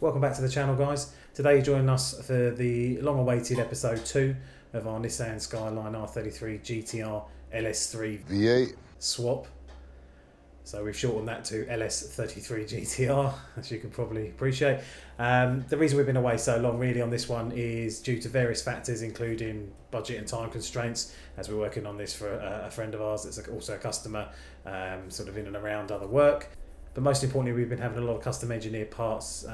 Welcome back to the channel, guys. Today you're joining us for the long-awaited episode 2 of our Nissan Skyline R33 GTR LS3 V8 swap. So we've shortened that to LS-33 GTR, as you can probably appreciate. The reason we've been away so long really on this one is due to various factors, including budget and time constraints, as we're working on this for a friend of ours that's also a customer, sort of in and around other work. But most importantly, we've been having a lot of custom engineered parts,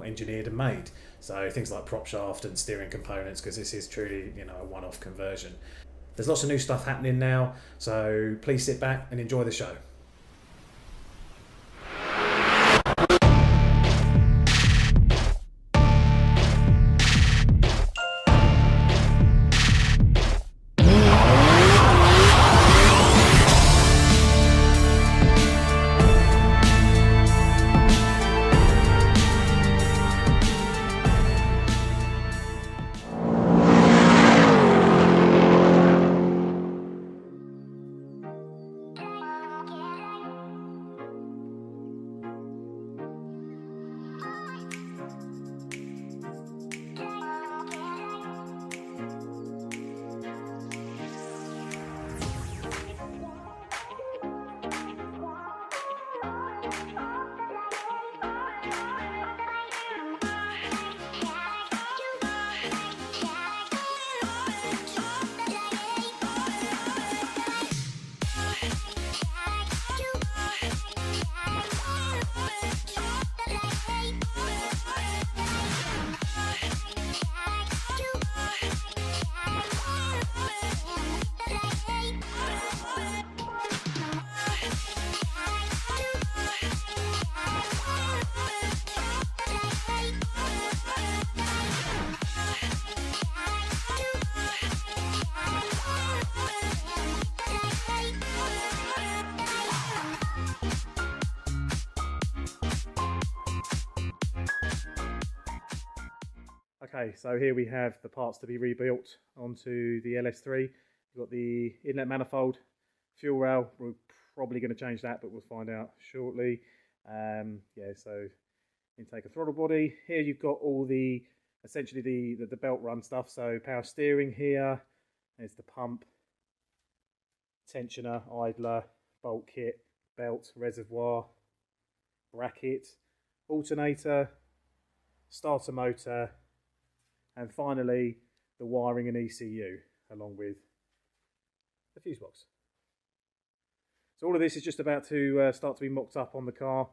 engineered and made. So things like prop shaft and steering components, because this is truly, a one-off conversion. There's lots of new stuff happening now, so please sit back and enjoy the show. Okay, so here we have the parts to be rebuilt onto the LS3. We've got the inlet manifold, fuel rail. We're probably going to change that, but we'll find out shortly. So intake and throttle body. Here you've got all the, essentially the belt run stuff. So power steering here. There's the pump, tensioner, idler, bolt kit, belt, reservoir, bracket, alternator, starter motor, and finally the wiring and ECU, along with the fuse box. So all of this is just about to start to be mocked up on the car,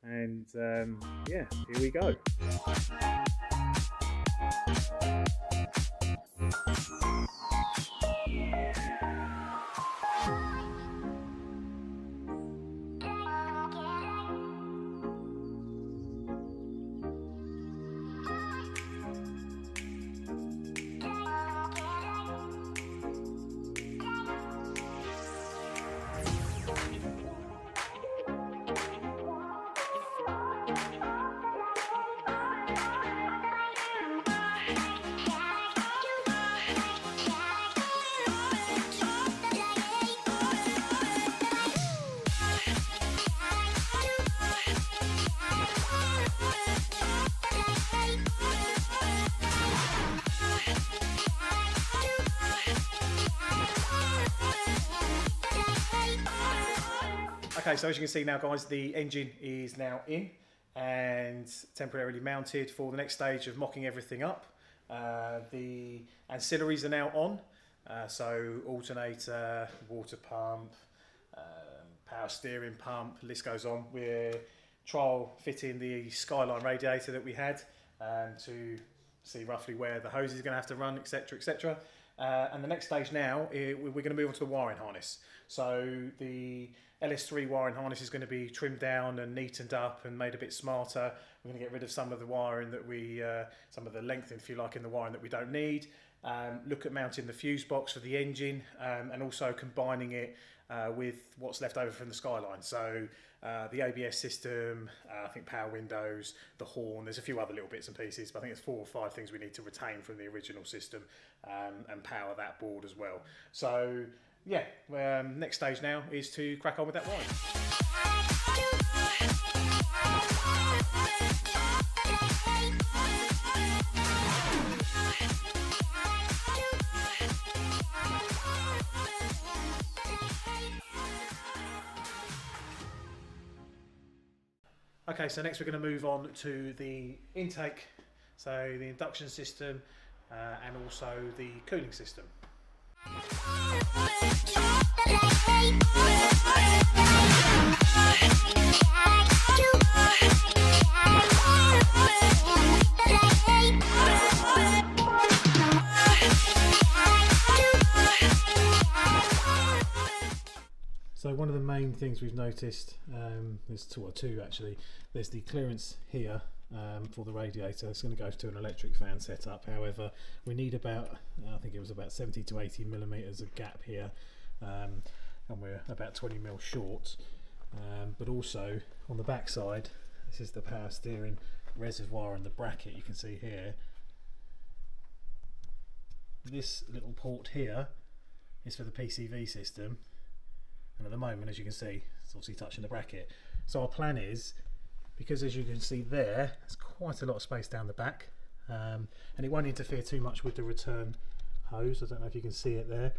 and here we go. Okay, so as you can see now, guys, the engine is now in and temporarily mounted for the next stage of mocking everything up. The ancillaries are now on, so alternator, water pump, power steering pump, list goes on. We're trial fitting the Skyline radiator that we had to see roughly where the hose is going to have to run, etc, etc. And the next stage now, we're going to move on to the wiring harness. So the LS3 wiring harness is going to be trimmed down and neatened up and made a bit smarter. We're going to get rid of some of the wiring that some of the length, if you like, in the wiring that we don't need. Look at mounting the fuse box for the engine, and also combining it with what's left over from the Skyline. So the ABS system, I think power windows, the horn, there's a few other little bits and pieces, but I think there's 4 or 5 things we need to retain from the original system, and power that board as well. So yeah, next stage now is to crack on with that wiring. Okay, so next we're going to move on to the intake, so the induction system and also the cooling system. So one of the main things we've noticed, there's two actually, there's the clearance here for the radiator. It's going to go to an electric fan setup. However, we need about, I think it was about 70 to 80 millimeters of gap here, and we're about 20 mil short. But also on the back side, this is the power steering reservoir and the bracket you can see here. This little port here is for the PCV system, and at the moment, as you can see, it's obviously touching the bracket. So our plan is, because as you can see there, there's quite a lot of space down the back, and it won't interfere too much with the return hose. I don't know if you can see it there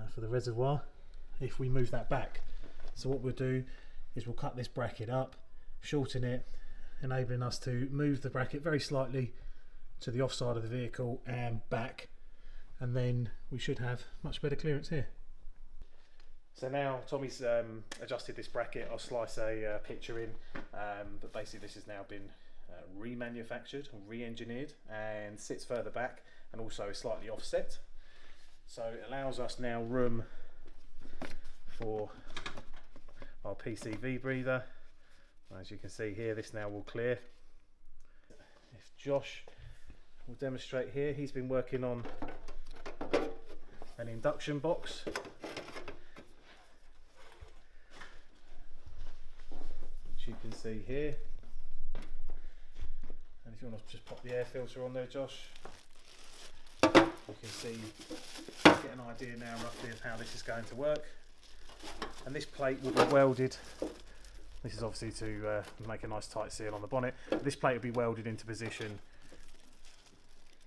for the reservoir, if we move that back. So what we'll do is we'll cut this bracket up, shorten it, enabling us to move the bracket very slightly to the offside of the vehicle and back, and then we should have much better clearance here. So now Tommy's adjusted this bracket. I'll slice a picture in, but basically this has now been remanufactured and re-engineered and sits further back and also is slightly offset. So it allows us now room for our PCV breather. As you can see here, this now will clear. If Josh will demonstrate here, he's been working on an induction box. You can see here, and if you want to just pop the air filter on there, Josh, you can see, get an idea now roughly of how this is going to work. And this plate will be welded. This is obviously to make a nice tight seal on the bonnet. This plate will be welded into position,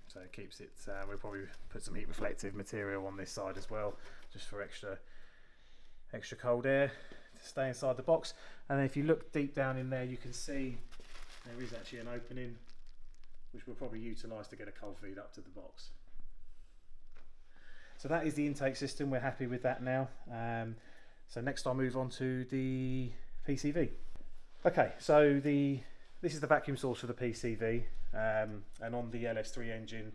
so it keeps it. We'll probably put some heat reflective material on this side as well, just for extra cold air to stay inside the box. And then if you look deep down in there, you can see there is actually an opening which we'll probably utilise to get a cold feed up to the box. So that is the intake system. We're happy with that now. So next I'll move on to the PCV. Okay, so this is the vacuum source for the PCV, and on the LS3 engine,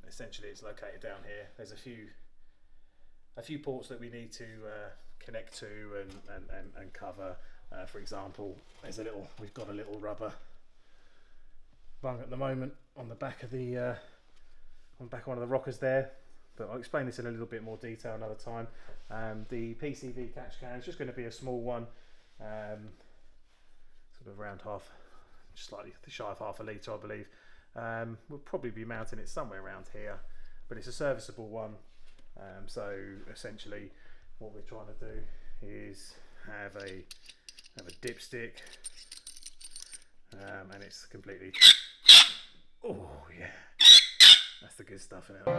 essentially it's located down here. There's a few ports that we need to connect to and cover. For example, we've got a little rubber bung at the moment on the back of one of the rockers there, but I'll explain this in a little bit more detail another time. The PCV catch can is just going to be a small one, sort of around just slightly shy of half a litre, I believe. We'll probably be mounting it somewhere around here, but it's a serviceable one. So essentially what we're trying to do is have a dipstick, and it's completely, oh yeah, that's the good stuff in it. No.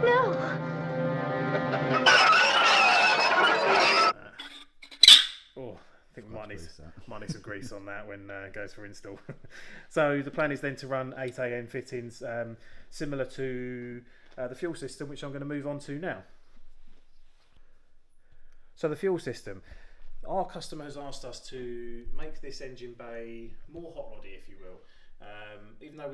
Oh, I think we might need some grease on that when it goes for install. So the plan is then to run 8 AM fittings, similar to the fuel system, which I'm going to move on to now. So the fuel system, our customer has asked us to make this engine bay more hot roddy, if you will. Even though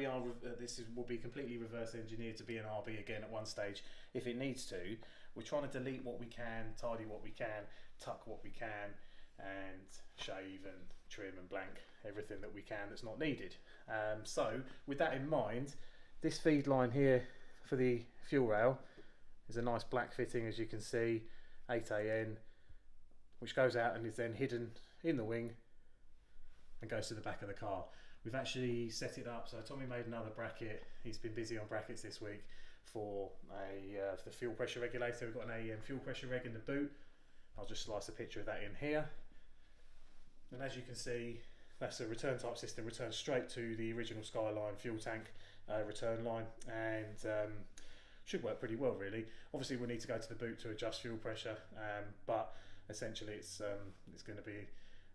will be completely reverse engineered to be an RB again at one stage if it needs to, we're trying to delete what we can, tidy what we can, tuck what we can, and shave and trim and blank everything that we can that's not needed. So with that in mind, this feed line here for the fuel rail is a nice black fitting, as you can see, 8AN, which goes out and is then hidden in the wing and goes to the back of the car. We've actually set it up, so Tommy made another bracket. He's been busy on brackets this week for the fuel pressure regulator. We've got an AEM fuel pressure reg in the boot. I'll just slice a picture of that in here. And as you can see, that's a return type system, returns straight to the original Skyline fuel tank return line, and should work pretty well really. Obviously we'll need to go to the boot to adjust fuel pressure, but essentially it's going to be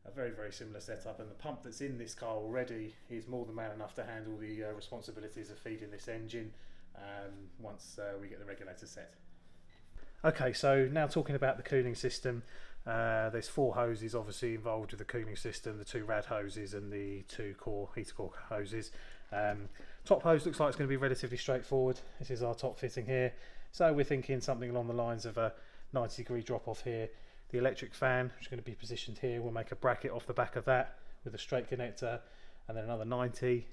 a very, very similar setup, and the pump that's in this car already is more than man enough to handle the responsibilities of feeding this engine once we get the regulator set. Okay, so now talking about the cooling system, there's 4 hoses obviously involved with the cooling system, the 2 rad hoses and the 2 heater core hoses. Top hose looks like it's going to be relatively straightforward. This is our top fitting here, so we're thinking something along the lines of a 90-degree drop off here. The electric fan, which is going to be positioned here, we'll make a bracket off the back of that with a straight connector, and then another 90,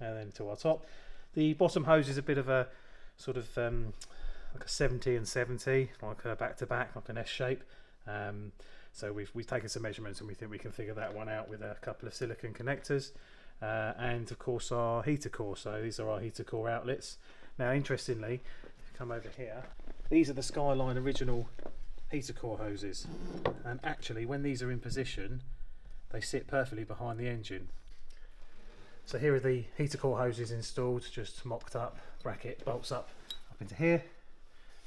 and then to our top. The bottom hose is a bit of a sort of like a 70 and 70, like a back to back, like an S shape. So we've taken some measurements and we think we can figure that one out with a couple of silicon connectors, and of course our heater core. So these are our heater core outlets. Now interestingly, if you come over here, these are the Skyline original heater core hoses, and actually when these are in position they sit perfectly behind the engine. So here are the heater core hoses installed, just mocked up, bracket bolts up into here,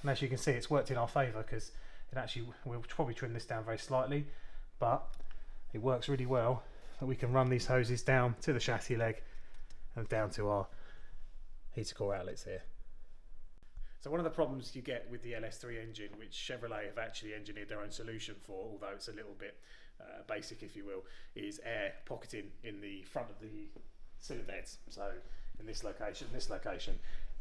and as you can see it's worked in our favour because it actually, we'll probably trim this down very slightly, but it works really well that we can run these hoses down to the chassis leg and down to our heater core outlets here. So one of the problems you get with the LS3 engine, which Chevrolet have actually engineered their own solution for, although it's a little bit basic if you will, is air pocketing in the front of the cylinder heads. So in this location,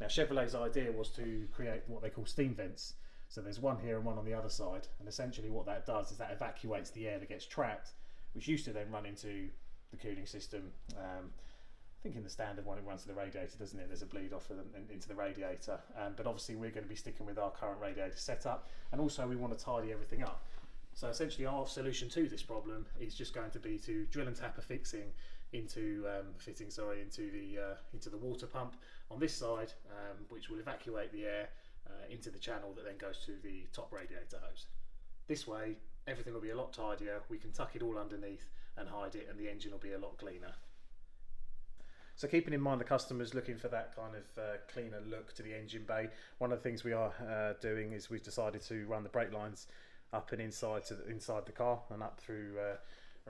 Now Chevrolet's idea was to create what they call steam vents. So there's one here and one on the other side, and essentially what that does is that evacuates the air that gets trapped, which used to then run into the cooling system. I think in the standard one it runs to the radiator, doesn't it? There's a bleed off into the radiator, but obviously we're going to be sticking with our current radiator setup, and also we want to tidy everything up. So essentially our solution to this problem is just going to be to drill and tap a fitting into the water pump on this side, which will evacuate the air into the channel that then goes to the top radiator hose. This way everything will be a lot tidier, we can tuck it all underneath and hide it, and the engine will be a lot cleaner. So keeping in mind the customers looking for that kind of cleaner look to the engine bay, one of the things we are doing is we've decided to run the brake lines up and inside the car and up through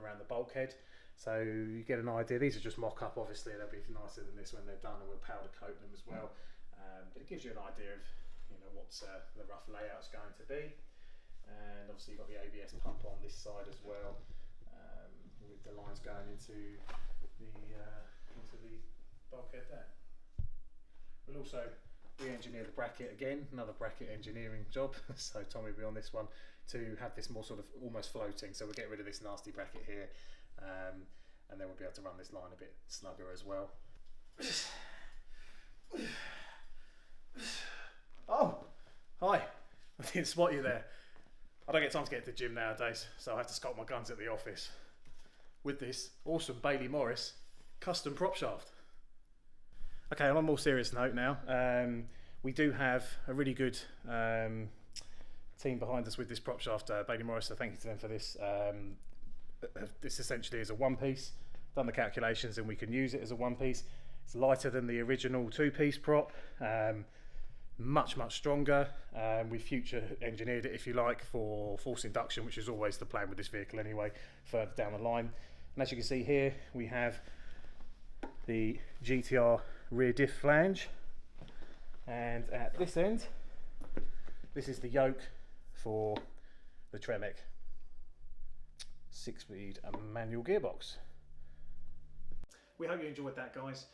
around the bulkhead. So you get an idea. These are just mock-up, obviously they'll be nicer than this when they're done, and we'll powder coat them as well. But it gives you an idea of what the rough layout's going to be. And obviously you've got the ABS pump on this side as well, with the lines going into the bulkhead there. We'll also re-engineer the bracket again, another bracket engineering job. So Tommy will be on this one to have this more sort of almost floating. So we'll get rid of this nasty bracket here, and then we'll be able to run this line a bit snugger as well. Oh, hi. I didn't spot you there. I don't get time to get to the gym nowadays, so I have to sculpt my guns at the office with this awesome Bailey Morris custom prop shaft. Okay, on a more serious note now, we do have a really good team behind us with this prop shaft, Bailey Morris, so thank you to them for this. This essentially is a one-piece, done the calculations and we can use it as a one-piece. It's lighter than the original two-piece prop, much stronger. We future engineered it, if you like, for force induction, which is always the plan with this vehicle anyway, further down the line. And as you can see here, we have the GTR rear diff flange, and at this end this is the yoke for the Tremec 6-speed manual gearbox. We hope you enjoyed that, guys.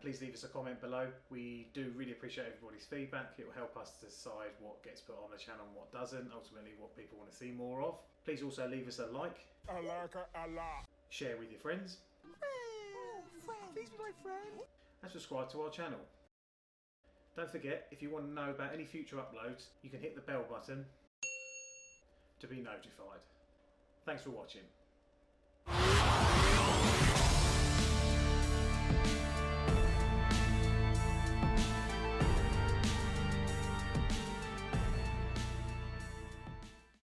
Please leave us a comment below. We do really appreciate everybody's feedback. It will help us decide what gets put on the channel and what doesn't, ultimately what people want to see more of. Please also leave us a like. I like it a lot. Share with your friends. Please be my friend. And subscribe to our channel. Don't forget, if you want to know about any future uploads, you can hit the bell button to be notified. Thanks for watching.